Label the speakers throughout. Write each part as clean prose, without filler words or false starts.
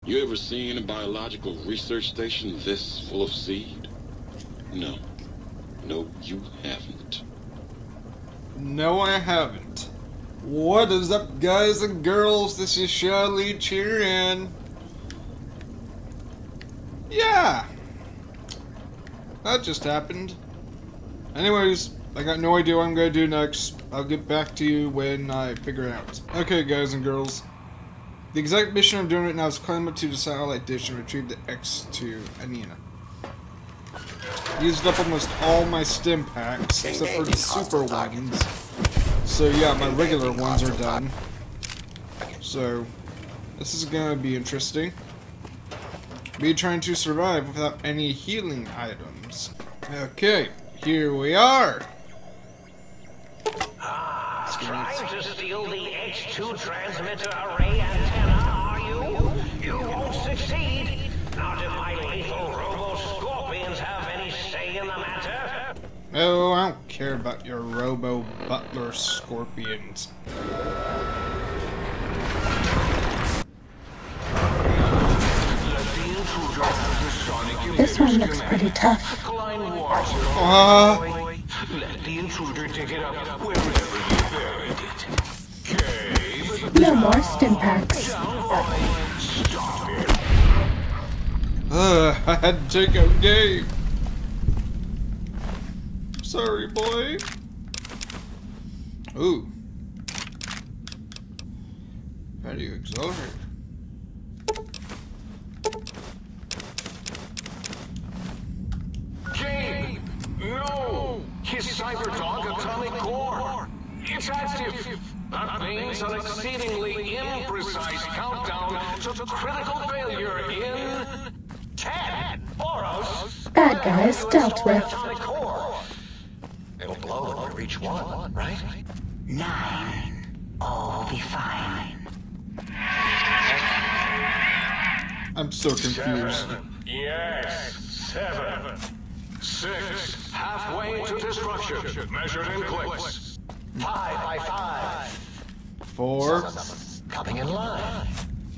Speaker 1: You ever seen a biological research station this full of seed? No. No, you haven't.
Speaker 2: No, I haven't. What is up, guys and girls? This is shodleech here, and yeah, that just happened. Anyways, I got no idea what I'm gonna do next. I'll get back to you when I figure it out. Okay, guys and girls. The exact mission I'm doing right now is climb up to the satellite dish and retrieve the X2 Anina. Used up almost all my stim packs, except for the super ones. So yeah, my regular ones are done. So, this is gonna be interesting. Me trying to survive without any healing items. Okay, here we are!
Speaker 3: Trying to steal the X2 transmitter array antenna, are you? You won't succeed. Not if my lethal robo-scorpions have any say in the matter.
Speaker 2: Oh, I don't care about your robo-butler scorpions.
Speaker 4: This one looks pretty tough.
Speaker 3: Let the intruder dig it up wherever you buried it.
Speaker 4: No more stim packs.
Speaker 3: Stop it.
Speaker 2: I had to take out Gabe. Sorry, boy. Ooh. How do you accelerate?
Speaker 3: Gabe! No! His Cyberdog atomic core! It's active! That means an exceedingly imprecise countdown to critical failure in 10. Boros!
Speaker 4: Bad guys dealt with.
Speaker 3: Atomic core. It'll blow when we reach 1, right? 9. All will be fine.
Speaker 2: I'm so confused.
Speaker 3: 7. Yes, 7. 6. Halfway to destruction, measured in clicks. 5 by 5.
Speaker 2: 4.
Speaker 3: Coming in line.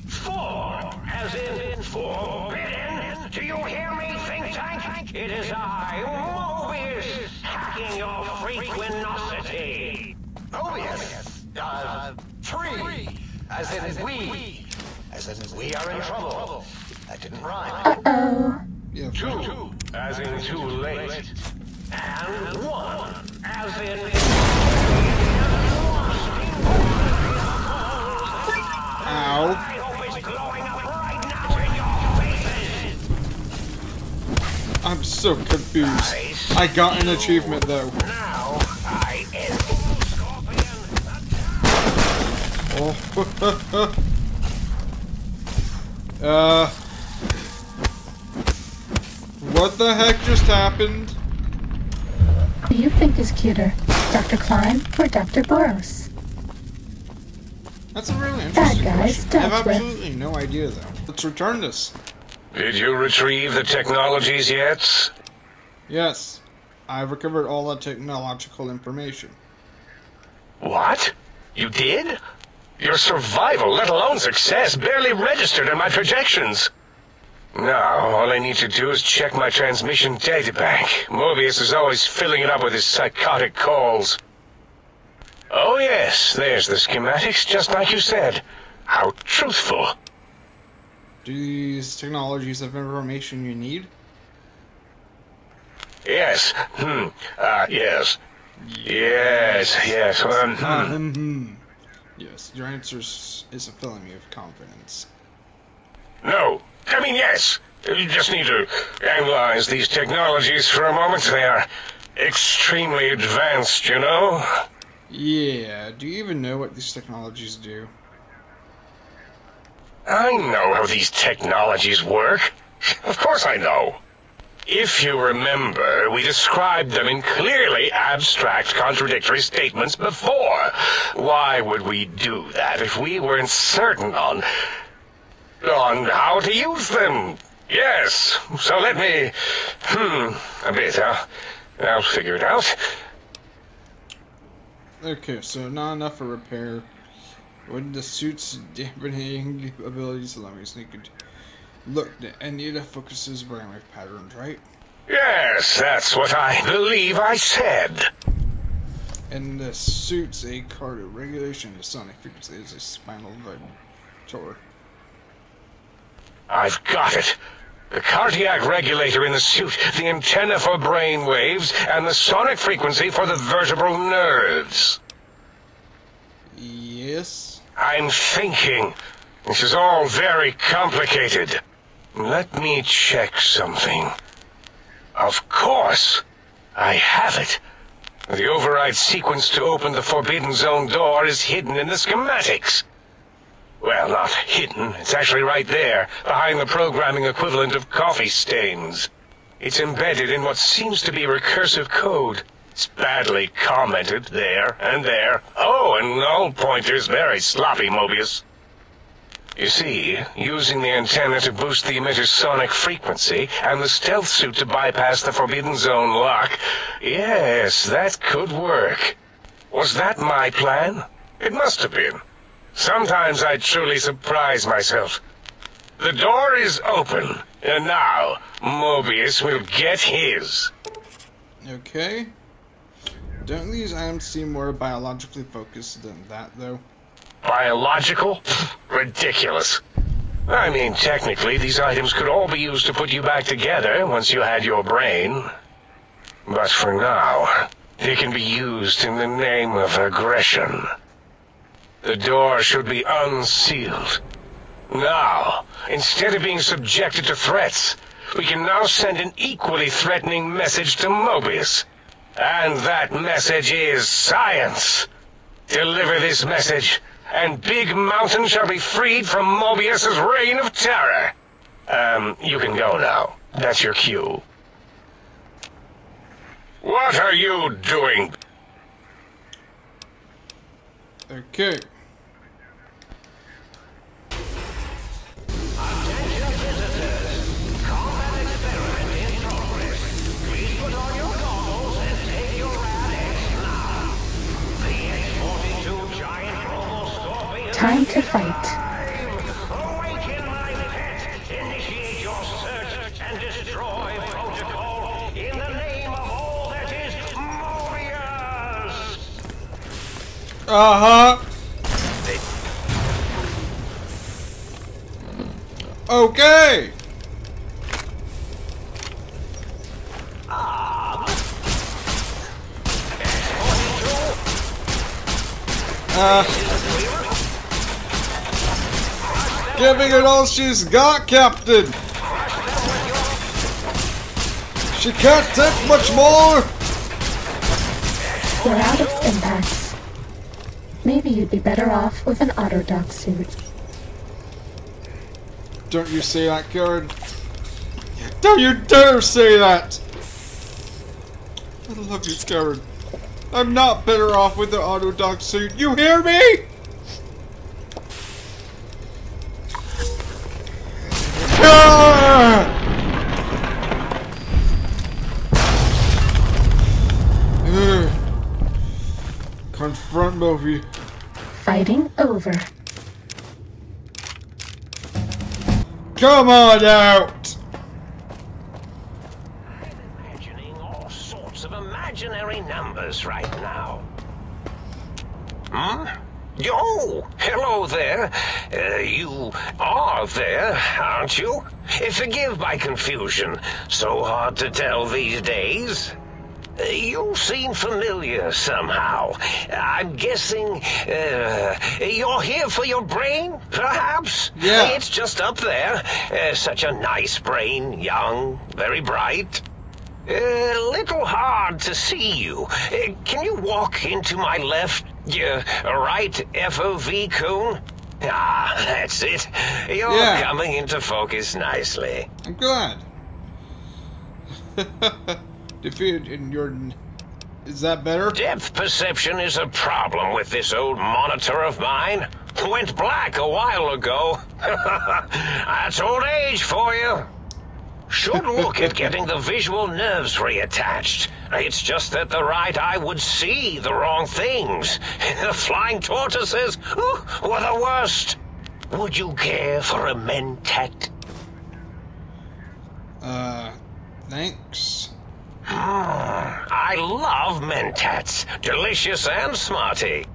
Speaker 3: 4, as in forbidden. Do you hear me, think tank? It is I, Mobius, hacking your freaquinosity. Mobius. 3, as in we. As in we are in trouble. That didn't rhyme.
Speaker 4: Uh-oh.
Speaker 2: Yeah,
Speaker 3: 2, as in too late. And 1, as in...
Speaker 2: Ow.
Speaker 3: I hope it's glowing up right now in your faces.
Speaker 2: I'm so confused. I got an achievement though.
Speaker 3: Now I end Scorpion.
Speaker 2: Oh. What the heck just happened?
Speaker 4: Who do you think is cuter, Dr. Klein or Dr. Boros?
Speaker 2: That's a really interesting
Speaker 4: Bad guys
Speaker 2: question. I have
Speaker 4: dealt with.
Speaker 2: absolutely no idea though. Let's return this.
Speaker 5: Did you retrieve the technologies yet?
Speaker 2: Yes. I've recovered all the technological information.
Speaker 5: What? You did? Your survival, let alone success, barely registered in my projections. Now, all I need to do is check my transmission databank. Mobius is always filling it up with his psychotic calls. Oh yes, there's the schematics, just like you said. How truthful.
Speaker 2: Do these technologies have information you need?
Speaker 5: Yes. Yes. Yes.
Speaker 2: Yes, your answer isn't filling me with confidence.
Speaker 5: No. I mean, yes. You just need to analyze these technologies for a moment. They are extremely advanced, you know?
Speaker 2: Yeah, do you even know what these technologies do?
Speaker 5: I know how these technologies work. Of course I know. If you remember, we described them in clearly abstract, contradictory statements before. Why would we do that if we weren't certain on how to use them? Yes, so let me... a bit, huh? I'll figure it out.
Speaker 2: Okay, so not enough for repair. When the suit's dampening abilities allow me to sneak into... Look, the Anita focuses brainwave patterns, right?
Speaker 5: Yes, that's what I believe I said.
Speaker 2: And the suit's a cardio regulation. The sonic frequency is a spinal vibrator.
Speaker 5: I've got it. The cardiac regulator in the suit, the antenna for brain waves, and the sonic frequency for the vertebral nerves.
Speaker 2: Yes?
Speaker 5: I'm thinking. This is all very complicated. Let me check something. Of course, I have it. The override sequence to open the Forbidden Zone door is hidden in the schematics. Well, not hidden. It's actually right there, behind the programming equivalent of coffee stains. It's embedded in what seems to be recursive code. It's badly commented there and there. Oh, and null pointers very sloppy, Mobius. You see, using the antenna to boost the emitter's sonic frequency, and the stealth suit to bypass the Forbidden Zone lock, yes, that could work. Was that my plan? It must have been. Sometimes I truly surprise myself. The door is open, and now Mobius will get his.
Speaker 2: Okay. Don't these items seem more biologically focused than that, though?
Speaker 5: Biological? Ridiculous. I mean, technically, these items could all be used to put you back together once you had your brain. But for now, they can be used in the name of aggression. The door should be unsealed. Now, instead of being subjected to threats, we can now send an equally threatening message to Mobius. And that message is science. Deliver this message, and Big Mountain shall be freed from Mobius's reign of terror. You can go now. That's your cue. What are you doing?
Speaker 2: Okay.
Speaker 3: Attention visitors. Combat experiment in progress. Please put on your goggles and take your rad-X now. The X-42 giant robo scorpion.
Speaker 4: Time to fight.
Speaker 3: Awaken my pet. Initiate your search and destroy protocol in the name of all that is Mobius.
Speaker 2: Uh-huh. Okay. Giving it all she's got, Captain. She can't take much more.
Speaker 4: You're out of stim packs. Maybe you'd be better off with an Autodoc suit.
Speaker 2: Don't you say that, Karen. Don't you dare say that. I love you, Karen. I'm not better off with the Autodoc suit. You hear me? Ah! Confront Moby.
Speaker 4: Fighting over.
Speaker 2: Come on out!
Speaker 3: I'm imagining all sorts of imaginary numbers right now. Oh, hello there. You are there, aren't you? Forgive my confusion. So hard to tell these days. You seem familiar somehow. I'm guessing you're here for your brain, perhaps?
Speaker 2: Yeah.
Speaker 3: It's just up there. Such a nice brain, young, very bright. Little hard to see you. Can you walk into my left, right FOV cone? Ah, that's it. You're coming into focus nicely.
Speaker 2: I'm glad. Defeated in your... Is that better?
Speaker 3: Depth perception is a problem with this old monitor of mine. Went black a while ago. That's old age for you. Should look at getting the visual nerves reattached. It's just that the right eye would see the wrong things. The flying tortoises were the worst. Would you care for a mentat?
Speaker 2: Thanks.
Speaker 3: I love mentats, delicious and smarty.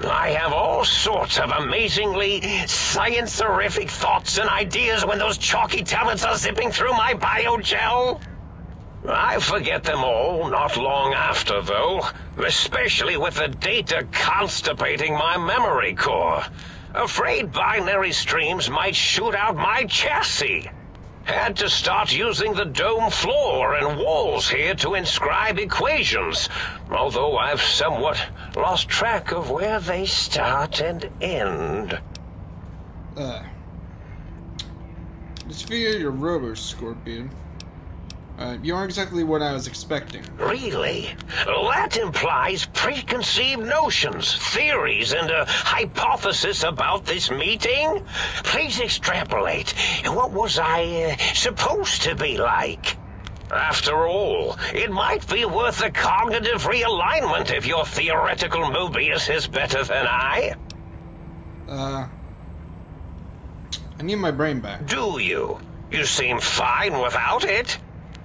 Speaker 3: I have all sorts of amazingly science-erific thoughts and ideas when those chalky talents are zipping through my biogel. I forget them all not long after, though, especially with the data constipating my memory core. Afraid binary streams might shoot out my chassis. Had to start using the dome floor and walls here to inscribe equations, although I've somewhat lost track of where they start and end.
Speaker 2: Let's figure your robo Scorpion. You aren't exactly what I was expecting.
Speaker 3: Really? That implies preconceived notions, theories, and a hypothesis about this meeting? Please extrapolate. What was I supposed to be like? After all, it might be worth a cognitive realignment if your theoretical Mobius is better than I.
Speaker 2: I need my brain back.
Speaker 3: Do you? You seem fine without it.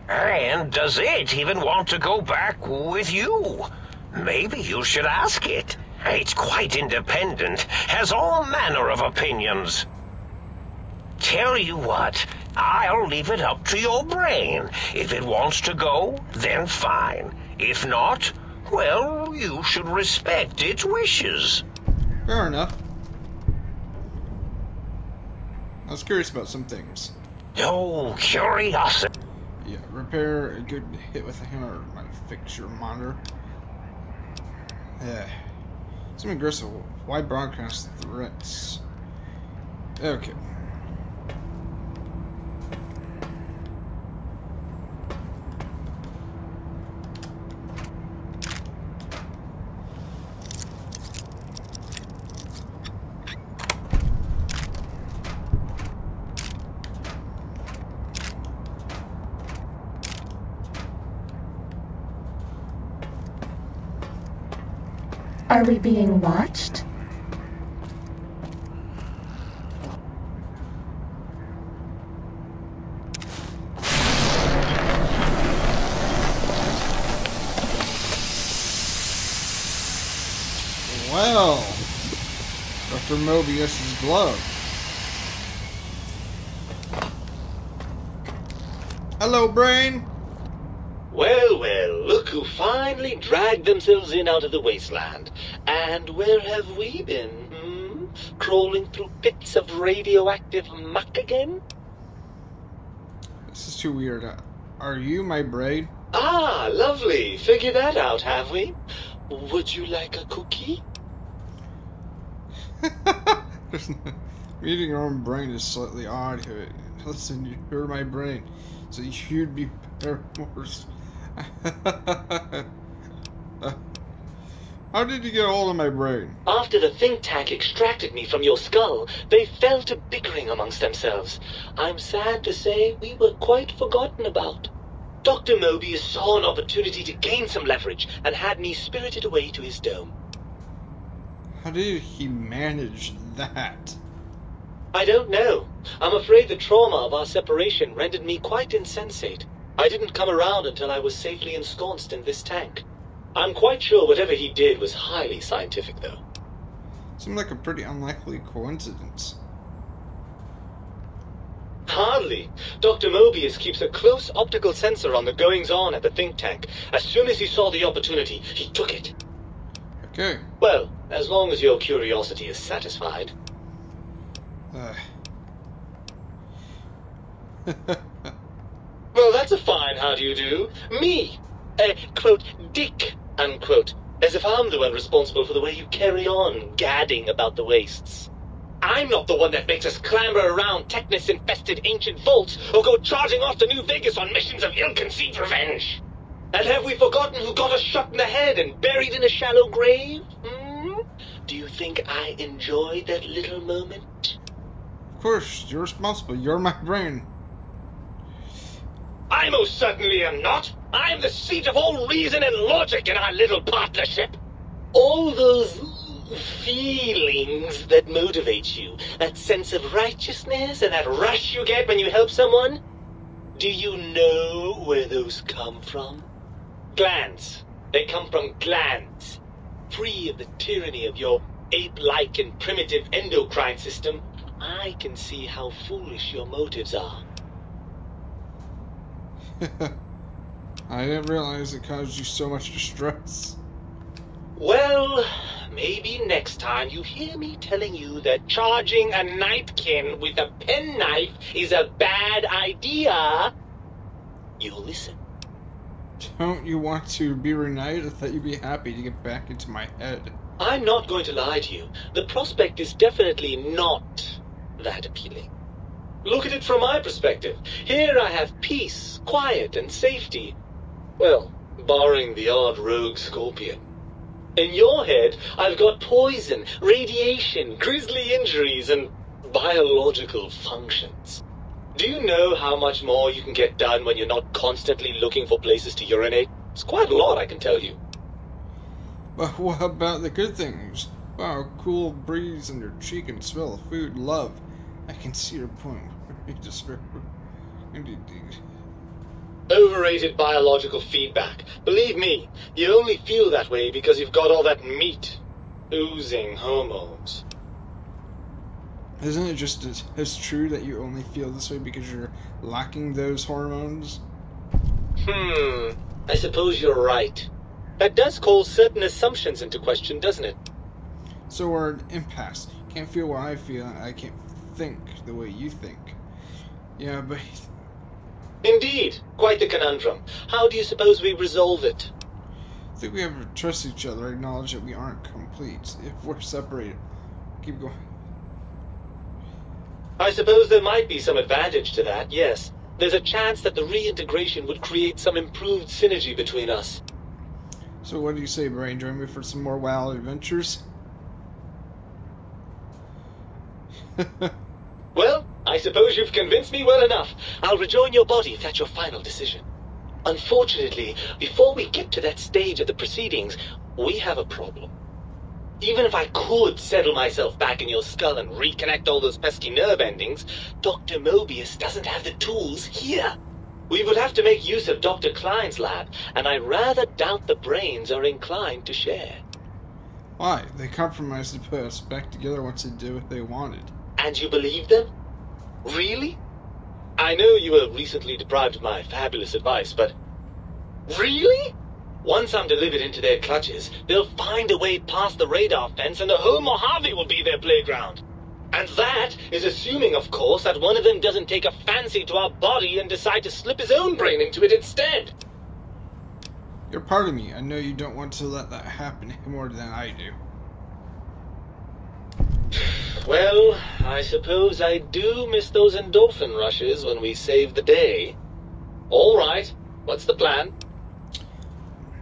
Speaker 3: And does it even want to go back with you? Maybe you should ask it. It's quite independent, has all manner of opinions. Tell you what, I'll leave it up to your brain. If it wants to go, then fine. If not, well, you should respect its wishes.
Speaker 2: Fair enough. I was curious about some things.
Speaker 3: Oh, curiosity.
Speaker 2: Yeah, repair a good hit with a hammer might fix your monitor. Yeah. Some aggressive. Why broadcast threats? Okay.
Speaker 4: Are we being watched?
Speaker 2: Well, Dr. Mobius's glove. Hello, brain.
Speaker 6: Well, well, look who finally dragged themselves in out of the wasteland. And where have we been, Crawling through pits of radioactive muck again?
Speaker 2: This is too weird. Are you my brain?
Speaker 6: Ah, lovely. Figured that out, have we? Would you like a cookie?
Speaker 2: Meeting your own brain is slightly odd. Listen, you're my brain, so you'd be worse. How did you get a hold of my brain?
Speaker 6: After the think tank extracted me from your skull, they fell to bickering amongst themselves. I'm sad to say we were quite forgotten about. Dr. Mobius saw an opportunity to gain some leverage and had me spirited away to his dome.
Speaker 2: How did he manage that?
Speaker 6: I don't know. I'm afraid the trauma of our separation rendered me quite insensate. I didn't come around until I was safely ensconced in this tank. I'm quite sure whatever he did was highly scientific, though.
Speaker 2: Seemed like a pretty unlikely coincidence.
Speaker 6: Hardly. Dr. Mobius keeps a close optical sensor on the goings-on at the think tank. As soon as he saw the opportunity, he took it.
Speaker 2: Okay.
Speaker 6: Well, as long as your curiosity is satisfied. Well, that's a fine how do you do. Me, quote, dick, unquote, as if I'm the one responsible for the way you carry on gadding about the wastes. I'm not the one that makes us clamber around Technus-infested ancient vaults or go charging off to New Vegas on missions of ill-conceived revenge. And have we forgotten who got us shot in the head and buried in a shallow grave? Do you think I enjoyed that little moment?
Speaker 2: Of course, you're responsible. You're my brain.
Speaker 6: I most certainly am not. I'm the seat of all reason and logic in our little partnership. All those feelings that motivate you, that sense of righteousness and that rush you get when you help someone, Do you know where those come from? Glands. They come from glands. Free of the tyranny of your ape-like and primitive endocrine system, I can see how foolish your motives are.
Speaker 2: I didn't realize it caused you so much distress.
Speaker 6: Well, maybe next time you hear me telling you that charging a napkin with a penknife is a bad idea, you'll listen.
Speaker 2: Don't you want to be reunited? I thought you'd be happy to get back into my head.
Speaker 6: I'm not going to lie to you. The prospect is definitely not that appealing. Look at it from my perspective. Here I have peace, quiet, and safety. Well, barring the odd rogue scorpion. In your head, I've got poison, radiation, grisly injuries, and biological functions. Do you know how much more you can get done when you're not constantly looking for places to urinate? It's quite a lot, I can tell you.
Speaker 2: But what about the good things? Wow, cool breeze in your cheek and smell of food, love. I can see your point.
Speaker 6: Overrated biological feedback. Believe me, you only feel that way because you've got all that meat. Oozing hormones.
Speaker 2: Isn't it just as true that you only feel this way because you're lacking those hormones?
Speaker 6: I suppose you're right. That does call certain assumptions into question, doesn't it?
Speaker 2: So we're an impasse. Can't feel what I feel, and I can't think the way you think. Yeah, but...
Speaker 6: Indeed. Quite the conundrum. How do you suppose we resolve it?
Speaker 2: I think we have to trust each other, acknowledge that we aren't complete. If we're separated, keep going.
Speaker 6: I suppose there might be some advantage to that, yes. There's a chance that the reintegration would create some improved synergy between us.
Speaker 2: So what do you say, Brain? Join me for some more wild adventures?
Speaker 6: Well, I suppose you've convinced me well enough. I'll rejoin your body if that's your final decision. Unfortunately, before we get to that stage of the proceedings, we have a problem. Even if I could settle myself back in your skull and reconnect all those pesky nerve endings, Dr. Mobius doesn't have the tools here. We would have to make use of Dr. Klein's lab, and I rather doubt the brains are inclined to share.
Speaker 2: Why? They compromised to put us back together once they did what they wanted.
Speaker 6: And you believe them? Really? I know you were recently deprived of my fabulous advice, but... Really? Once I'm delivered into their clutches, they'll find a way past the radar fence and the whole Mojave will be their playground. And that is assuming, of course, that one of them doesn't take a fancy to our body and decide to slip his own brain into it instead.
Speaker 2: You're part of me. I know you don't want to let that happen any more than I do.
Speaker 6: Well, I suppose I do miss those endorphin rushes when we save the day. All right, what's the plan?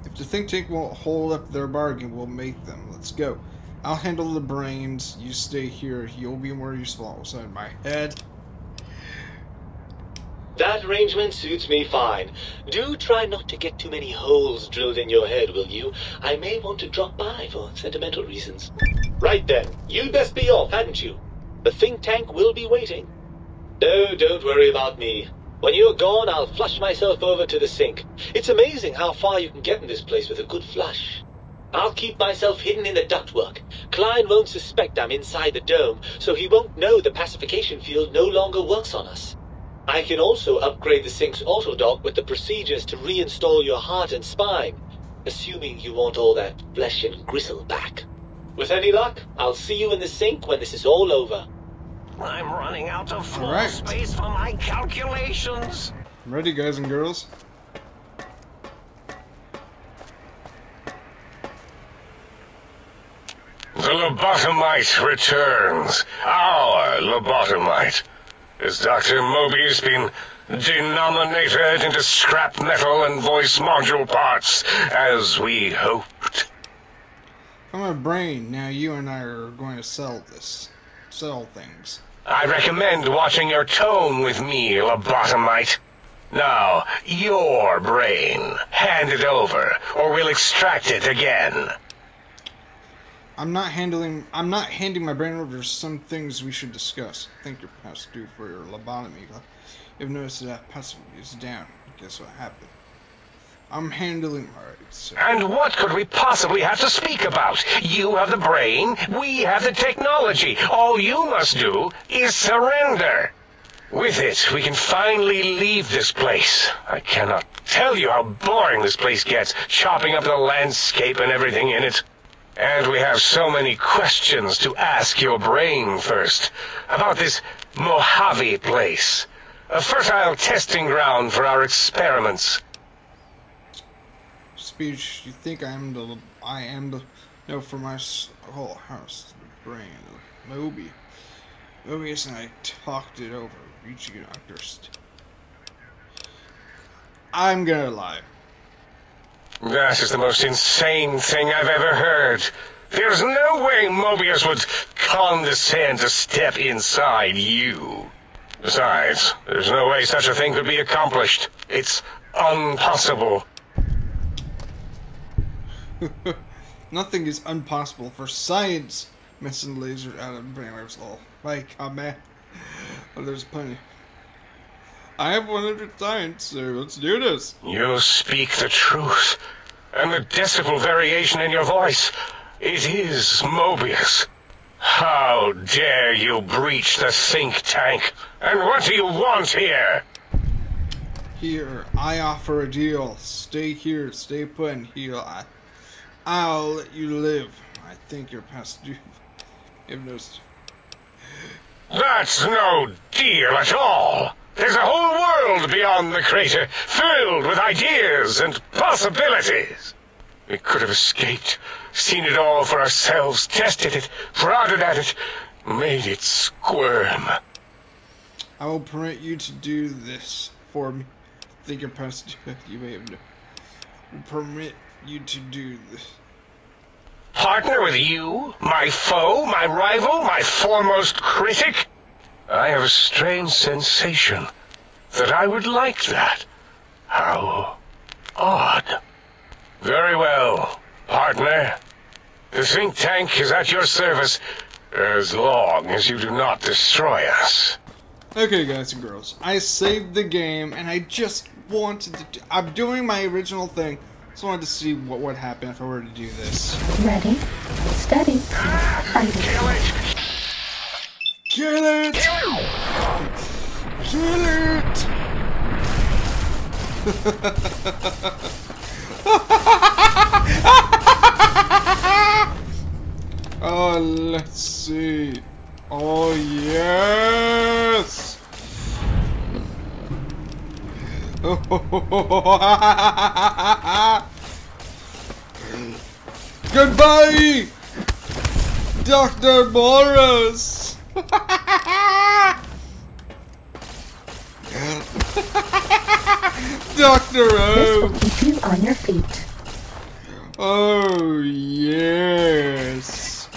Speaker 2: If the think tank won't hold up their bargain, we'll make them. Let's go. I'll handle the brains. You stay here. You'll be more useful outside my head.
Speaker 6: That arrangement suits me fine. Do try not to get too many holes drilled in your head, will you? I may want to drop by for sentimental reasons. Right then, you'd best be off, hadn't you? The think tank will be waiting. No, don't worry about me. When you're gone, I'll flush myself over to the sink. It's amazing how far you can get in this place with a good flush. I'll keep myself hidden in the ductwork. Klein won't suspect I'm inside the dome, so he won't know the pacification field no longer works on us. I can also upgrade the sink's autodock with the procedures to reinstall your heart and spine, assuming you want all that flesh and gristle back. With any luck, I'll see you in the sink when this is all over.
Speaker 3: I'm running out of floor
Speaker 2: Alright.
Speaker 3: space for my calculations.
Speaker 2: I'm ready, guys and girls.
Speaker 5: The lobotomite returns. Our lobotomite. Has Dr. Mobius been denominated into scrap metal and voice module parts, as we hoped?
Speaker 2: I'm a brain. Now you and I are going to sell things.
Speaker 5: I recommend watching your tone with me, lobotomite. Now, your brain. Hand it over, or we'll extract it again.
Speaker 2: I'm not handing my brain over to some things we should discuss. I think you're past due for your lobotomy. You've noticed that passively is down. Guess what happened? I'm handling... Alright, so...
Speaker 5: And what could we possibly have to speak about? You have the brain, we have the technology. All you must do is surrender. With it, we can finally leave this place. I cannot tell you how boring this place gets, chopping up the landscape and everything in it. And we have so many questions to ask your brain first. About this Mojave place. A fertile testing ground for our experiments.
Speaker 2: Speech, you think I am the no, for my whole house, the brain of Mobius and I talked it over, reaching an understanding. I'm gonna lie.
Speaker 5: That is the most insane thing I've ever heard. There's no way Mobius would condescend to step inside you. Besides, there's no way such a thing could be accomplished. It's impossible.
Speaker 2: Nothing is impossible for science. Missing lasers out of brainwaves. Oh, like, oh man. Well, there's plenty. I have 100 science, so let's do this.
Speaker 5: You speak the truth. And the decibel variation in your voice. It is Mobius. How dare you breach the think tank? And what do you want here?
Speaker 2: Here, I offer a deal. Stay here, stay put, and heal. I'll let you live. I think you're past due.
Speaker 5: That's no deal at all. There's a whole world beyond the crater, filled with ideas and possibilities. We could have escaped, seen it all for ourselves, tested it, prodded at it, made it squirm.
Speaker 2: I will permit you to do this for me. I think you're past due. You may have known. I will permit you to do this.
Speaker 5: Partner with you? My foe? My rival? My foremost critic? I have a strange sensation that I would like that. How odd. Very well, partner. The think tank is at your service as long as you do not destroy us.
Speaker 2: Okay, guys and girls, I saved the game and I just wanted to I'm doing my original thing. Just wanted to see what would happen if I were to do this.
Speaker 4: Ready, steady, fight.
Speaker 5: Kill it!
Speaker 2: Kill it! Kill it! Oh, let's see. Oh, yes! Goodbye, Dr. Morris! Dr.
Speaker 4: This
Speaker 2: O!
Speaker 4: will keep you on your feet.
Speaker 2: Oh, yes!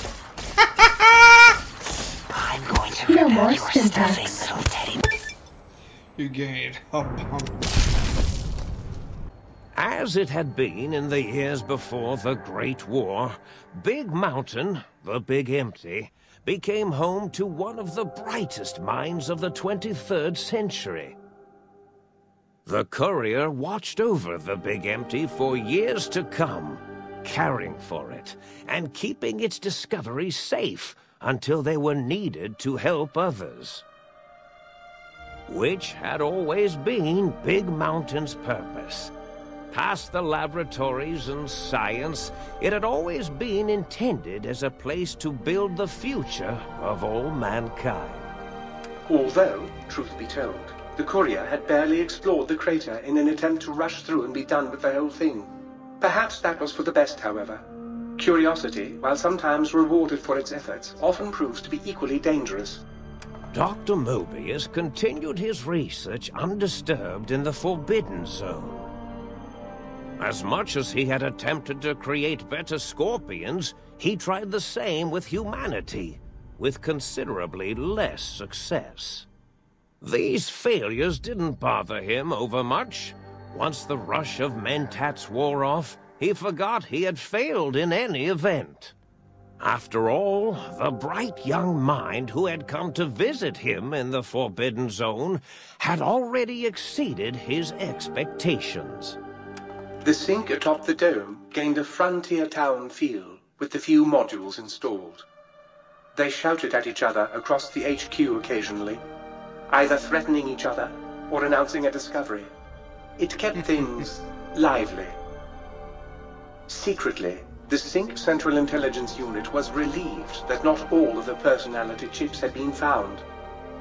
Speaker 3: I'm going to
Speaker 4: No
Speaker 3: rip
Speaker 4: more
Speaker 3: out your
Speaker 4: stim
Speaker 3: stuffy
Speaker 4: packs.
Speaker 3: little teddy.
Speaker 2: You gained a pump.
Speaker 7: As it had been in the years before the Great War, Big Mountain, the Big Empty, became home to one of the brightest minds of the 23rd century. The courier watched over the Big Empty for years to come, caring for it and keeping its discoveries safe until they were needed to help others. Which had always been Big Mountain's purpose. Past the laboratories and science, it had always been intended as a place to build the future of all mankind.
Speaker 8: Although, truth be told, the courier had barely explored the crater in an attempt to rush through and be done with the whole thing. Perhaps that was for the best, however. Curiosity, while sometimes rewarded for its efforts, often proves to be equally dangerous.
Speaker 7: Dr. Mobius continued his research undisturbed in the Forbidden Zone. As much as he had attempted to create better scorpions, he tried the same with humanity, with considerably less success. These failures didn't bother him overmuch. Once the rush of mentats wore off, he forgot he had failed in any event. After all, the bright young mind who had come to visit him in the Forbidden Zone had already exceeded his expectations.
Speaker 8: The sink atop the dome gained a frontier town feel with the few modules installed. They shouted at each other across the HQ occasionally, either threatening each other or announcing a discovery. It kept things lively. Secretly, the Sync Central Intelligence Unit was relieved that not all of the personality chips had been found.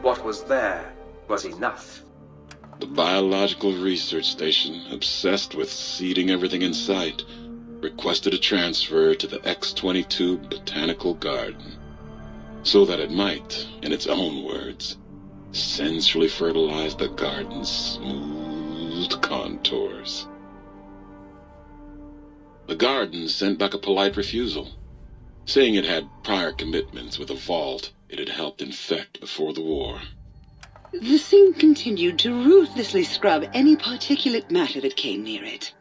Speaker 8: What was there was enough.
Speaker 1: The biological research station, obsessed with seeding everything in sight, requested a transfer to the X-22 Botanical Garden, so that it might, in its own words, sensually fertilize the garden's smooth contours. The garden sent back a polite refusal, saying it had prior commitments with a vault it had helped infect before the war.
Speaker 9: The Sync continued to ruthlessly scrub any particulate matter that came near it.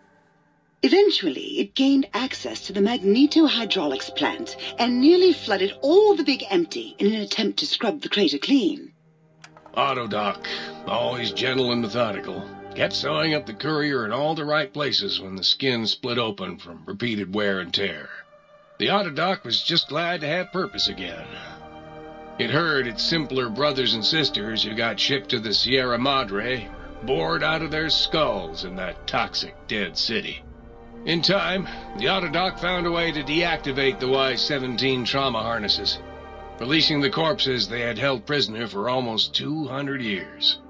Speaker 9: Eventually, it gained access to the magneto-hydraulics plant and nearly flooded all the Big Empty in an attempt to scrub the crater clean.
Speaker 10: Autodoc, always gentle and methodical, kept sewing up the courier in all the right places when the skin split open from repeated wear and tear. The Autodoc was just glad to have purpose again. It heard its simpler brothers and sisters who got shipped to the Sierra Madre bored out of their skulls in that toxic dead city. In time, the Autodoc found a way to deactivate the Y-17 trauma harnesses, releasing the corpses they had held prisoner for almost 200 years.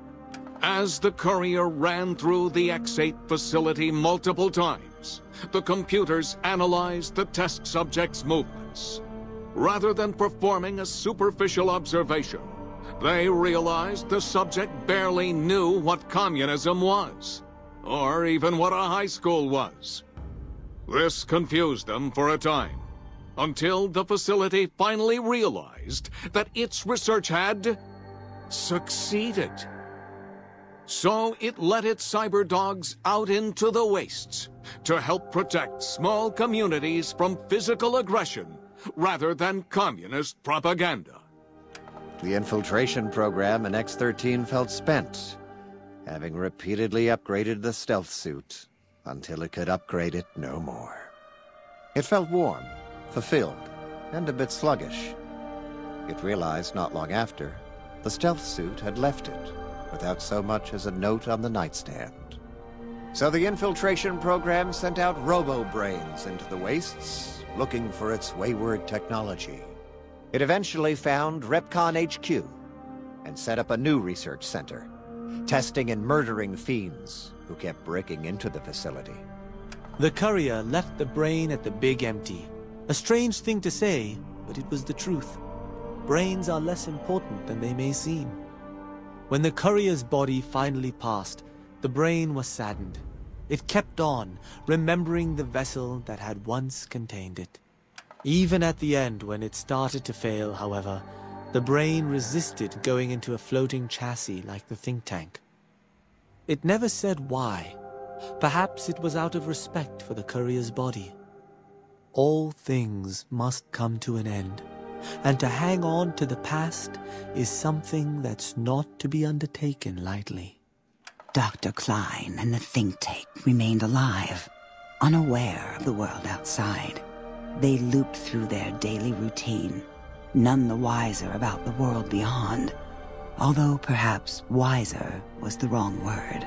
Speaker 11: As the courier ran through the X8 facility multiple times, the computers analyzed the test subject's movements. Rather than performing a superficial observation, they realized the subject barely knew what communism was, or even what a high school was. This confused them for a time, until the facility finally realized that its research had succeeded. So it let its cyber dogs out into the wastes to help protect small communities from physical aggression rather than communist propaganda.
Speaker 12: The infiltration program in X-13 felt spent, having repeatedly upgraded the stealth suit until it could upgrade it no more. It felt warm, fulfilled, and a bit sluggish. It realized not long after, the stealth suit had left it without so much as a note on the nightstand. So the infiltration program sent out robo-brains into the wastes, looking for its wayward technology. It eventually found Repcon HQ and set up a new research center, testing and murdering fiends who kept breaking into the facility.
Speaker 13: The courier left the brain at the Big Empty. A strange thing to say, but it was the truth. Brains are less important than they may seem. When the courier's body finally passed, the brain was saddened. It kept on, remembering the vessel that had once contained it. Even at the end, when it started to fail, however, the brain resisted going into a floating chassis like the think tank. It never said why. Perhaps it was out of respect for the courier's body. All things must come to an end, and to hang on to the past is something that's not to be undertaken lightly.
Speaker 9: Dr. Klein and the think tank remained alive, unaware of the world outside. They looped through their daily routine, none the wiser about the world beyond, although perhaps wiser was the wrong word.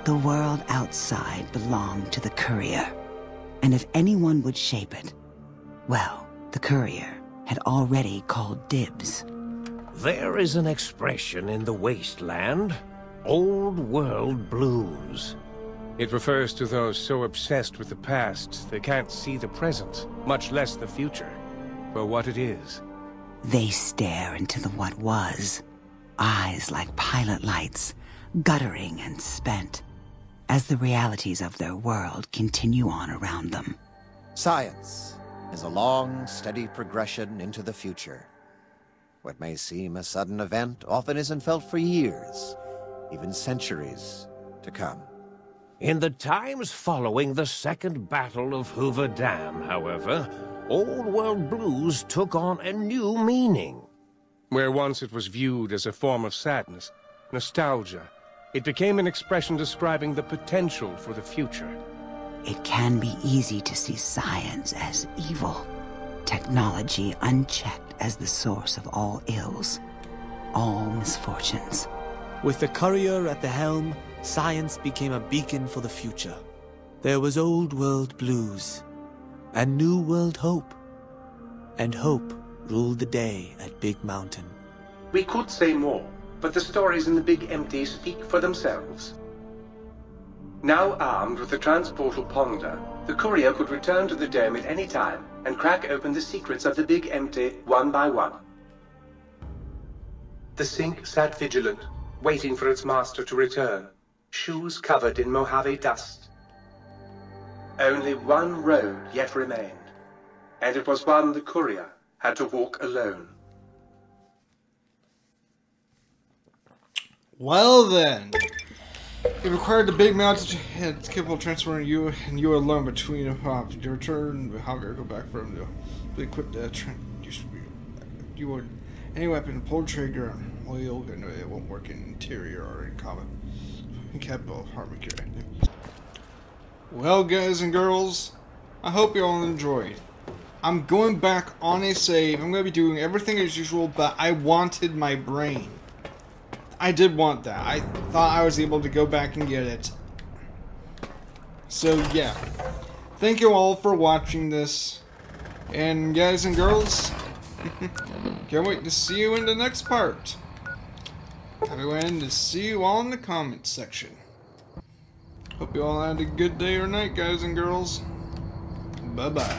Speaker 9: The world outside belonged to the courier, and if anyone would shape it, well, the courier had already called dibs.
Speaker 7: There is an expression in the wasteland, old world blues.
Speaker 10: It refers to those so obsessed with the past they can't see the present, much less the future, for what it is.
Speaker 9: They stare into the what was, eyes like pilot lights, guttering and spent, as the realities of their world continue on around them.
Speaker 12: Science is a long, steady progression into the future. What may seem a sudden event often isn't felt for years, even centuries to come.
Speaker 7: In the times following the Second Battle of Hoover Dam, however, Old World blues took on a new meaning.
Speaker 14: Where once it was viewed as a form of sadness, nostalgia, it became an expression describing the potential for the future.
Speaker 9: It can be easy to see science as evil, technology unchecked as the source of all ills, all misfortunes.
Speaker 13: With the courier at the helm, science became a beacon for the future. There was Old World blues, and New World hope. And hope ruled the day at Big Mountain.
Speaker 8: We could say more, but the stories in the Big Empty speak for themselves. Now armed with the transportal Ponder, the courier could return to the dome at any time and crack open the secrets of the Big Empty one by one. The Sink sat vigilant, waiting for its master to return, shoes covered in Mojave dust. Only one road yet remained, and it was one the courier had to walk alone.
Speaker 2: Well then, it required the Big Mountain to capable of transferring you and you alone between your return. How you go back from the equipped you would any weapon pull trigger. Well, it won't work in interior or in combat. Incapable of harming your enemies. Well, guys and girls, I hope you all enjoyed. I'm going back on a save. I'm going to be doing everything as usual, but I wanted my brain. I did want that. I thought I was able to go back and get it. So, yeah. Thank you all for watching this. And guys and girls, can't wait to see you in the next part. I'll be waiting to see you all in the comments section. Hope you all had a good day or night, guys and girls. Bye-bye.